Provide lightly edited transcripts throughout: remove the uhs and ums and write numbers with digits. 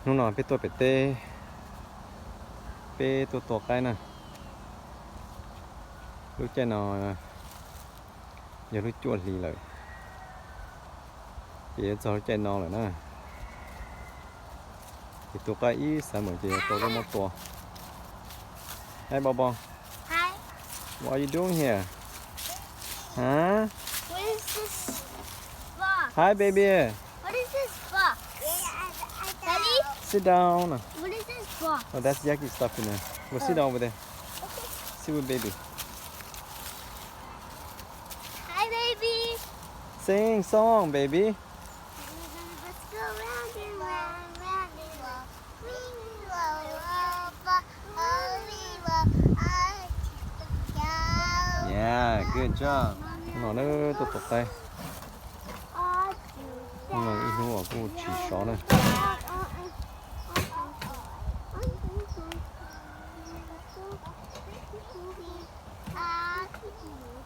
nó nói bé tê bé tua cái nè lúc chơi nó giờ lúc chuột gì lại chị cho chơi nó rồi nè thì tua cái ít sao mà chị tua cái một tua. Hey Bobo, Hi. what are you doing here? Huh? What is this for? Hi baby, What is this for? Daddy? sit down. What is this for? Oh, that's Jackie's stuff in there. Well, sit down over there. Okay. Sit with baby. Hi, baby. Sing song, baby. Let's go round and round, round and round. We will Yeah, good job. Nó tụt tay. Nó ít nó cô chỉ xó này.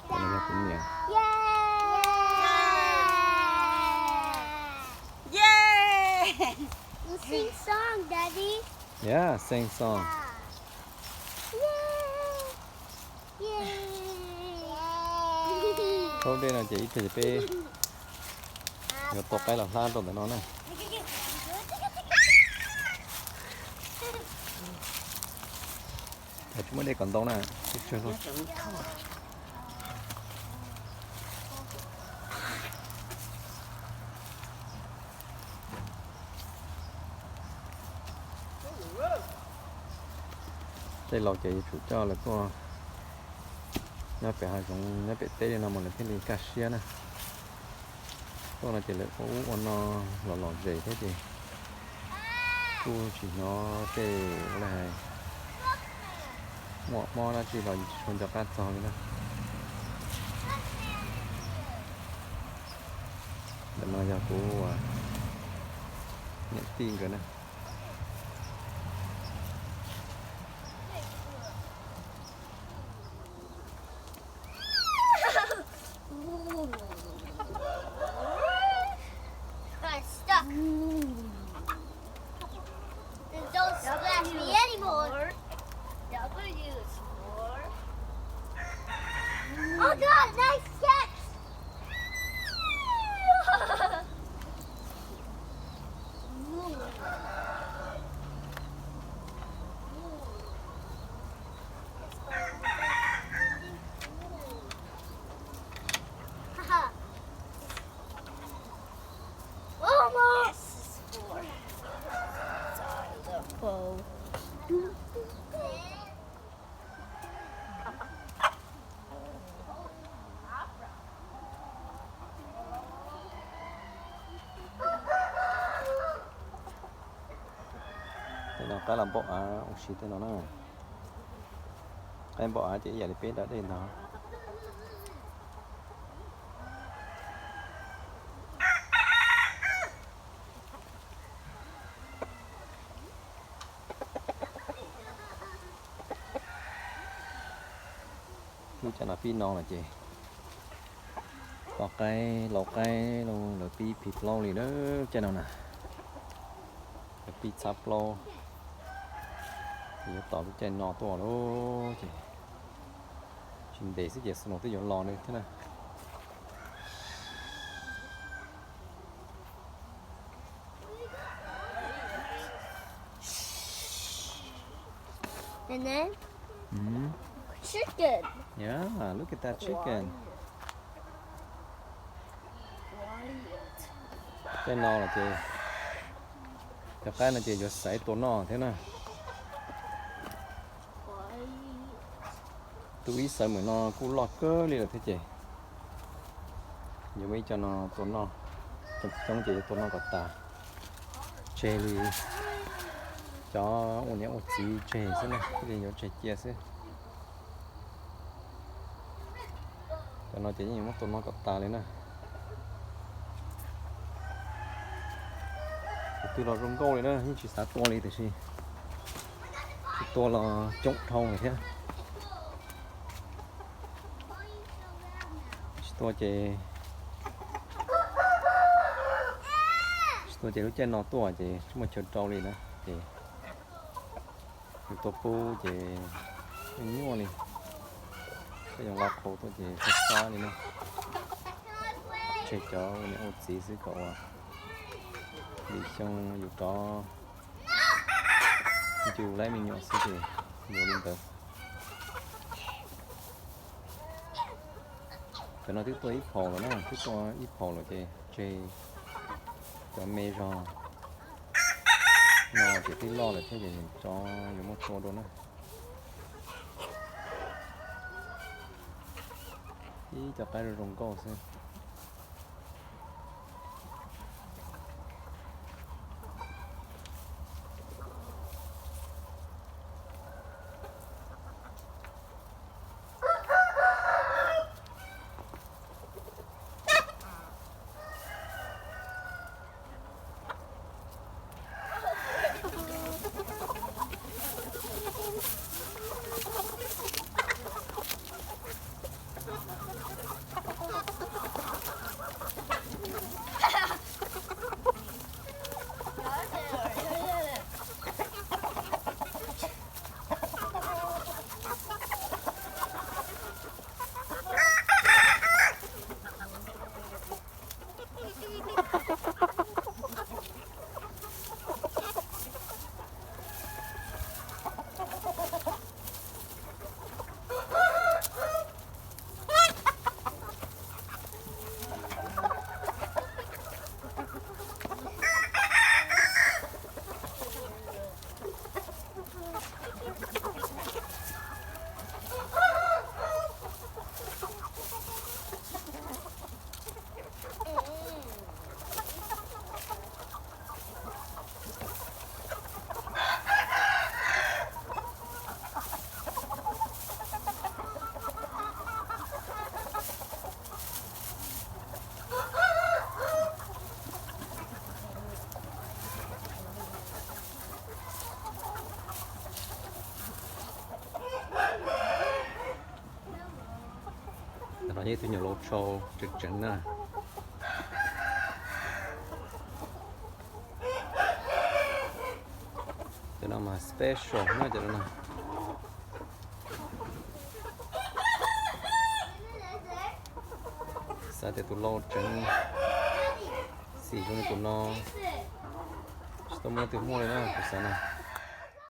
Cái này cũng nhẹ. Yay! We'll sing song, Daddy. Yeah, sing song. Yay! Thôi đây là chị thì bé. Nó tụt cái là lan tụt nó này. Chúng mới đây còn đâu nè. Chưa thôi. Đây là chị chủ cho là có nhà bè hai cũng nhà bè tê nào mà là cái gì cassia nè, con là chỉ là có nó lò dày thế thì cô chỉ nó tê là mò nó chỉ là con cho cá tròn nữa, để mà giờ cô nhận tin rồi nè. Stuck. Don't splash me anymore. Oh God, nice catch. Almost. Bow. Thế nào cái làm bộ ông xí thế nó nè, em bộ chỉ giờ đi biết đã đến nó. Chú cho nó phi non là chị, lọt cái luôn là phi phi lâu này đó cho nào nè, phi sắp lâu thì tỏ cái chân nọ to đó chị, chuyện để sẽ dệt nó tới chỗ lò này thế này. And then Mm. chicken. Yeah, look at that chicken. Cái nọ là chị, cái là chị vừa sấy tổ nọ thế này. Tụi sợ mà nó cũng lọt cơ đi là thế chị. Giờ mấy cho nó tổ nọ, trong chị tổ nọ có tà, jelly, cho ôn nhẹ một tí chè xem này, cái gì nhớ chè chia xem. Cho nó chỉ như một tổ nọ có tà lên nè. Từ đó rong câu này đó, nhưng chỉ sát to này thì gì, to là trống thau này thế. To chè lúc trên nó to chè chúng mà chợt trâu này nè. chị tổ pu chị nhiều này cái dòng lọc khổ tôi chị rất xa này nè chơi cho những ô xí xí cậu à đi xong dù có dù lấy mình nhỏ xí thì nhiều lên tới cái nó tiếp tôi ít phò rồi nó tiếp tôi ít phò rồi chị chơi cho mê rò nó chỉ tí lo là thế gì cho dùng một số đó nữa ý cho cái rồng câu xem nó như tôi nhiều lô show trực trứng nè cho nó mà special nó cho nó sao thì tôi lô trứng xì cho tụi nó tôi mua từ mua này nè tôi sẽ nè